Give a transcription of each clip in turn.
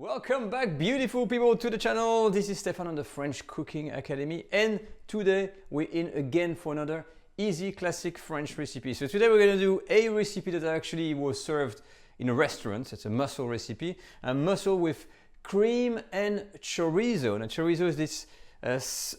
Welcome back, beautiful people, to the channel. This is Stefan on the French Cooking Academy, and today we're in again for another easy classic French recipe. So today we're going to do a recipe that actually was served in a restaurant. It's a mussel recipe, a mussel with cream and chorizo. Now chorizo is this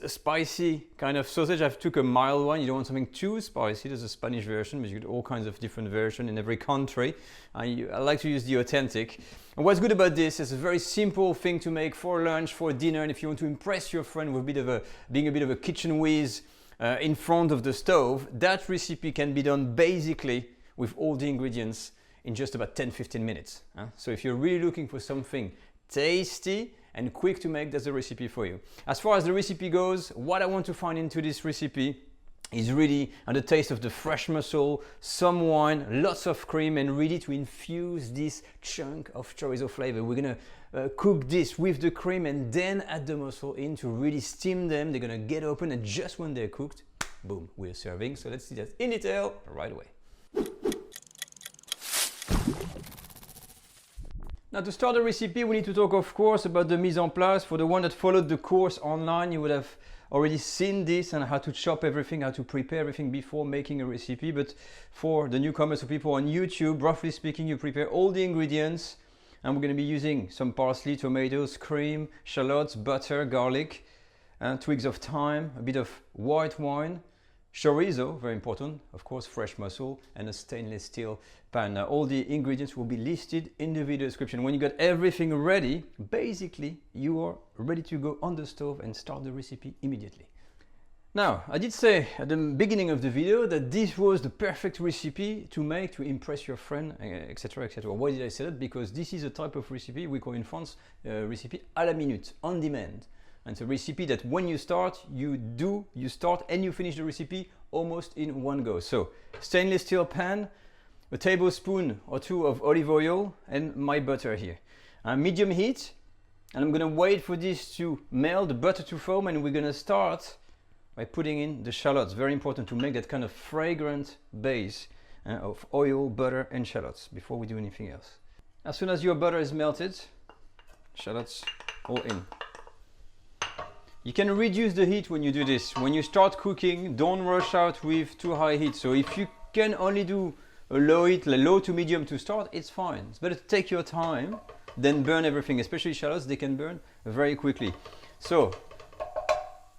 spicy kind of sausage. I've took a mild one. You don't want something too spicy. There's a Spanish version, but you get all kinds of different versions in every country. I like to use the authentic. And what's good about this is a very simple thing to make for lunch, for dinner, and if you want to impress your friend with being a bit of a kitchen whiz in front of the stove, that recipe can be done basically with all the ingredients in just about 10-15 minutes. So if you're really looking for something tasty and quick to make, that's the recipe for you. As far as the recipe goes, what I want to find into this recipe is really the taste of the fresh mussel, some wine, lots of cream, and really to infuse this chunk of chorizo flavor. We're gonna cook this with the cream and then add the mussel in to really steam them. They're gonna get open, and just when they're cooked, boom, we're serving. So let's see that in detail right away. Now, to start the recipe, we need to talk, of course, about the mise en place. For the one that followed the course online, you would have already seen this and how to chop everything, how to prepare everything before making a recipe. But for the newcomers or people on YouTube, roughly speaking, you prepare all the ingredients, and we're going to be using some parsley, tomatoes, cream, shallots, butter, garlic, twigs of thyme, a bit of white wine, chorizo, very important, of course, fresh mussel, and a stainless steel pan. Now, all the ingredients will be listed in the video description. When you got everything ready, basically you are ready to go on the stove and start the recipe immediately. Now, I did say at the beginning of the video that this was the perfect recipe to make to impress your friend, etc, etc. Why did I say that? Because this is a type of recipe we call in France recipe à la minute, on demand. And it's a recipe that when you start, you start and you finish the recipe almost in one go. So, stainless steel pan, a tablespoon or two of olive oil, and my butter here. Medium heat, and I'm gonna wait for this to melt, the butter to foam, and we're gonna start by putting in the shallots. Very important to make that kind of fragrant base of oil, butter, and shallots before we do anything else. As soon as your butter is melted, shallots all in. You can reduce the heat when you do this. When you start cooking, don't rush out with too high heat. So if you can only do a low heat, low to medium to start, it's fine. It's better to take your time than burn everything, especially shallots. They can burn very quickly. So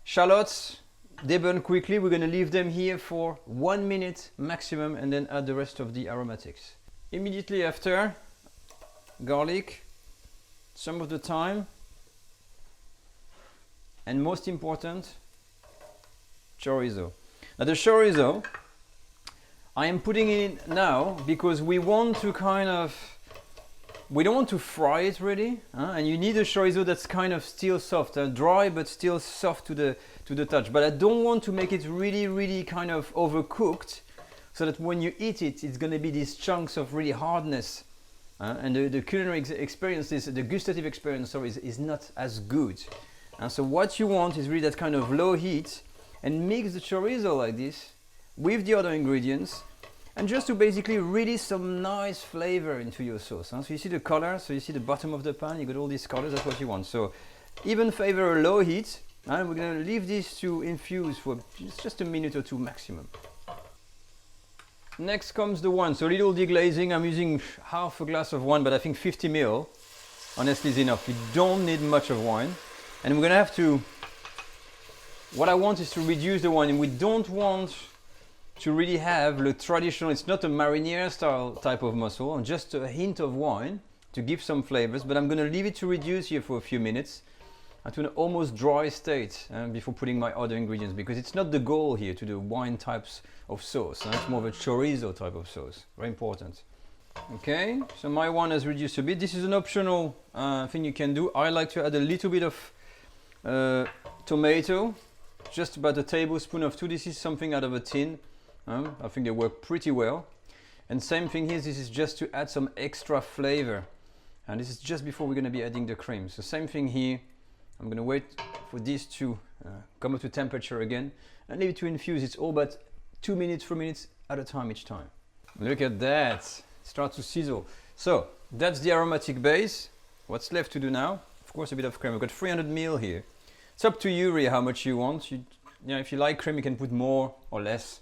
shallots, they burn quickly. We're gonna leave them here for 1 minute maximum and then add the rest of the aromatics. Immediately after, garlic, some of the thyme, and most important, chorizo. Now the chorizo, I am putting it in now because we want to we don't want to fry it really, and you need a chorizo that's kind of still soft, dry but still soft to the touch. But I don't want to make it really kind of overcooked, so that when you eat it, it's going to be these chunks of really hardness, and the culinary experience, the gustative experience, is not as good. And so what you want is really that kind of low heat, and mix the chorizo like this with the other ingredients, and just to basically release some nice flavor into your sauce. So you see the color, so you see the bottom of the pan, you got all these colors, that's what you want. So even favor a low heat, and we're going to leave this to infuse for just a minute or two maximum. Next comes the wine, so a little deglazing. I'm using half a glass of wine, but I think 50 ml honestly is enough. You don't need much of wine. And we're gonna have to, what I want is to reduce the wine, and we don't want to really have the traditional, it's not a marinara style type of mussel, and just a hint of wine to give some flavors, but I'm gonna leave it to reduce here for a few minutes to an almost dry state before putting my other ingredients, because it's not the goal here to do wine types of sauce, it's more of a chorizo type of sauce, very important. Okay, so my wine has reduced a bit. This is an optional thing you can do. I like to add a little bit of tomato, just about a tablespoon of two. This is something out of a tin. I think they work pretty well. And same thing here, this is just to add some extra flavor. And this is just before we're going to be adding the cream. So same thing here. I'm going to wait for this to come up to temperature again and leave it to infuse. It's all about 2 minutes, 3 minutes at a time each time. Look at that. It starts to sizzle. So that's the aromatic base. what's left to do now? Of course, a bit of cream. I've got 300 ml here. It's up to you really how much you want. You know, if you like cream, you can put more or less.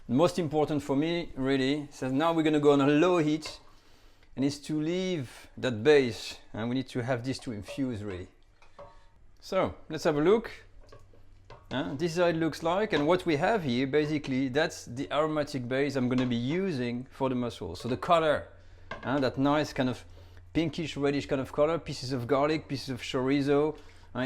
The most important for me really is that now we're going to go on a low heat, and it's to leave that base, and we need to have this to infuse really. So let's have a look. This is how it looks like, and what we have here basically, that's the aromatic base I'm going to be using for the mussels. So the color, that nice kind of pinkish reddish kind of color, pieces of garlic, pieces of chorizo,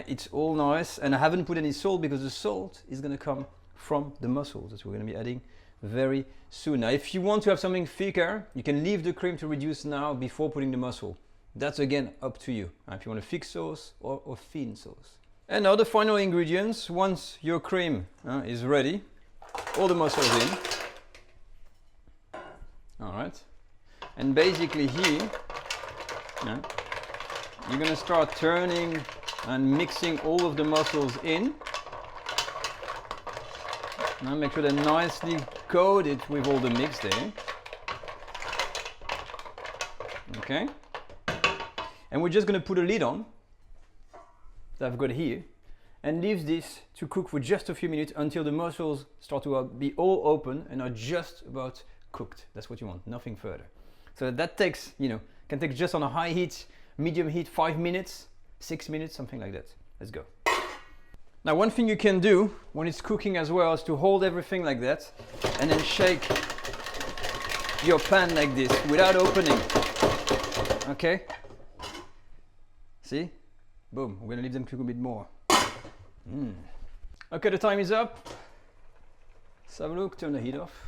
it's all nice. And I haven't put any salt because the salt is going to come from the mussels that we're going to be adding very soon. Now if you want to have something thicker, you can leave the cream to reduce now before putting the mussel. That's again up to you, if you want a thick sauce or thin sauce. And now the final ingredients. Once your cream is ready, all the mussels in. All right. And basically here, you're going to start turning and mixing all of the mussels in. Now make sure they're nicely coated with all the mix there. Okay. And we're just going to put a lid on that I've got here and leave this to cook for just a few minutes until the mussels start to be all open and are just about cooked. That's what you want, nothing further. So that takes, can take just on a high heat, medium heat, 5 minutes, 6 minutes, something like that. Let's go. Now one thing you can do when it's cooking as well is to hold everything like that and then shake your pan like this without opening. Okay? See? Boom, we're gonna leave them cook a bit more. Okay, the time is up. Let's have a look, turn the heat off.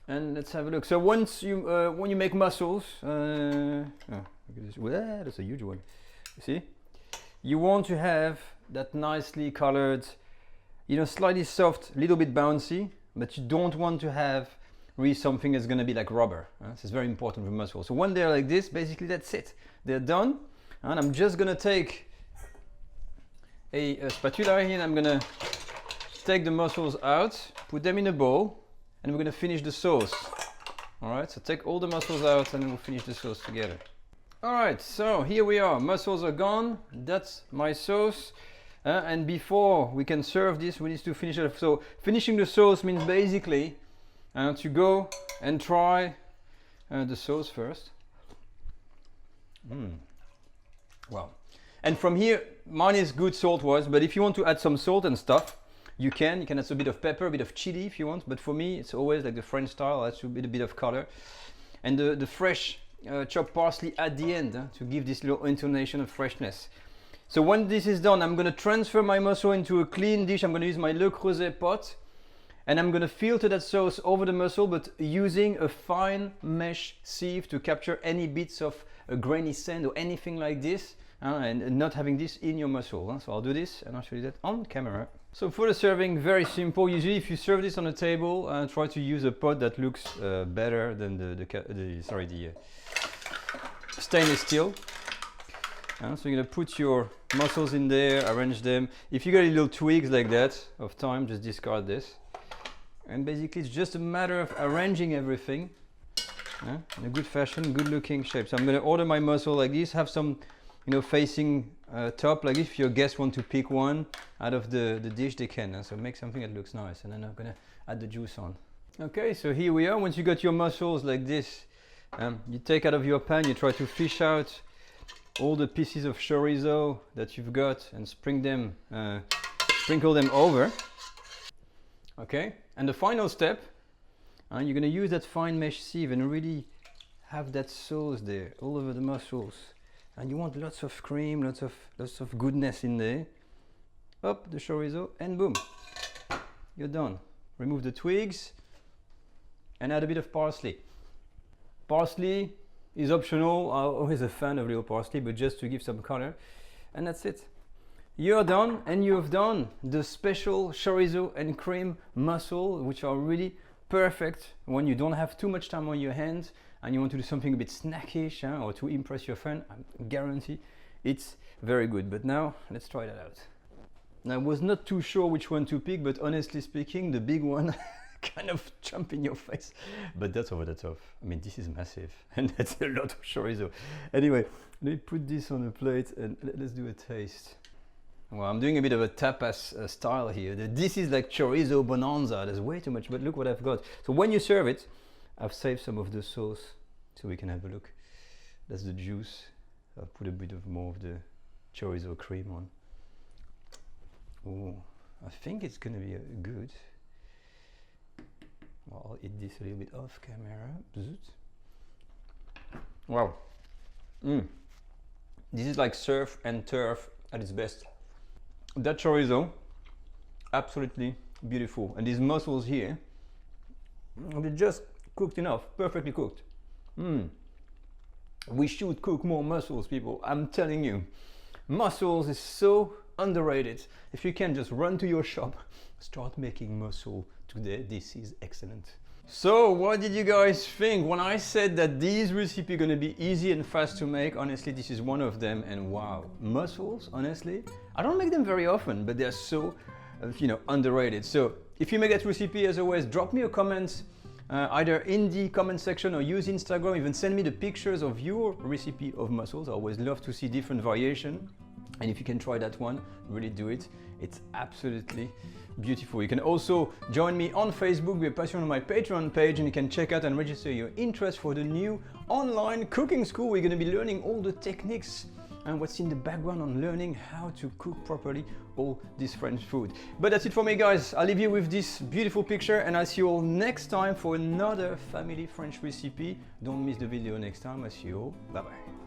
And let's have a look. So once you, when you make mussels, look at this. Well, that's a huge one. You see? You want to have that nicely colored, slightly soft, little bit bouncy, but you don't want to have really something that's gonna be like rubber. This is very important for mussels. So when they're like this, basically that's it. They're done, and I'm just gonna take a spatula here and I'm gonna take the mussels out, put them in a bowl, and we're gonna finish the sauce. All right, so take all the mussels out and we'll finish the sauce together. All right, so here we are, mussels are gone, that's my sauce. And before we can serve this, we need to finish it. So finishing the sauce means basically to go and try the sauce first. Wow. And from here, mine is good salt-wise, but if you want to add some salt and stuff, you can add a bit of pepper, a bit of chili if you want, but for me it's always like the French style, adds a bit of color. And the fresh chopped parsley at the end to give this little intonation of freshness. So when this is done, I'm going to transfer my mussel into a clean dish. I'm going to use my Le Creuset pot, and I'm going to filter that sauce over the mussel, but using a fine mesh sieve to capture any bits of grainy sand or anything like this, and not having this in your mussel. So I'll do this and I'll show you that on camera. So for the serving, very simple. Usually if you serve this on a table, try to use a pot that looks better than the stainless steel. So you're going to put your mussels in there, arrange them. If you got little twigs like that of thyme, just discard this. And basically it's just a matter of arranging everything in a good fashion, good looking shape. So I'm going to order my mussel like this, have some facing top, like if your guests want to pick one out of the dish, they can. So make something that looks nice, and then I'm gonna add the juice on. Okay, so here we are. Once you got your mussels like this, you take out of your pan, you try to fish out all the pieces of chorizo that you've got and sprinkle them over. Okay, and the final step, you're gonna use that fine mesh sieve and really have that sauce there all over the mussels. And you want lots of cream, lots of goodness in there. Up the chorizo and boom, you're done. Remove the twigs and add a bit of parsley. Parsley is optional. I'm always a fan of little parsley, but just to give some color. And that's it. You're done, and you have done the special chorizo and cream mussel, which are really perfect when you don't have too much time on your hands and you want to do something a bit snackish or to impress your friend. I guarantee it's very good. But now let's try that out. Now I was not too sure which one to pick, but honestly speaking, the big one kind of jump in your face, but that's over the top. I mean, this is massive, and that's a lot of chorizo. Anyway, let me put this on a plate and let's do a taste. Well, I'm doing a bit of a tapas style here. This is like chorizo bonanza. There's way too much, but look what I've got. So when you serve it, I've saved some of the sauce so we can have a look. That's the juice. I'll put a bit of more of the chorizo cream on. Oh, I think it's gonna be good. Well, I'll eat this a little bit off camera. Wow. This is like surf and turf at its best. That chorizo, absolutely beautiful. And these mussels here, they're just cooked enough, perfectly cooked. We should cook more mussels, people. I'm telling you, mussels is so underrated. If you can just run to your shop, start making mussel today. This is excellent. So what did you guys think when I said that these recipes are going to be easy and fast to make? Honestly, this is one of them, and wow, mussels, honestly, I don't make them very often, but they're so underrated. So if you make that recipe, as always, drop me a comment either in the comment section or use Instagram. Even send me the pictures of your recipe of mussels. I always love to see different variation, and if you can try that one, really do it. It's absolutely beautiful. You can also join me on Facebook, be a patron on my Patreon page, and you can check out and register your interest for the new online cooking school. We're going to be learning all the techniques and what's in the background on learning how to cook properly all this French food. But that's it for me, guys. I'll leave you with this beautiful picture, and I'll see you all next time for another family French recipe. Don't miss the video next time. I'll see you all. Bye bye.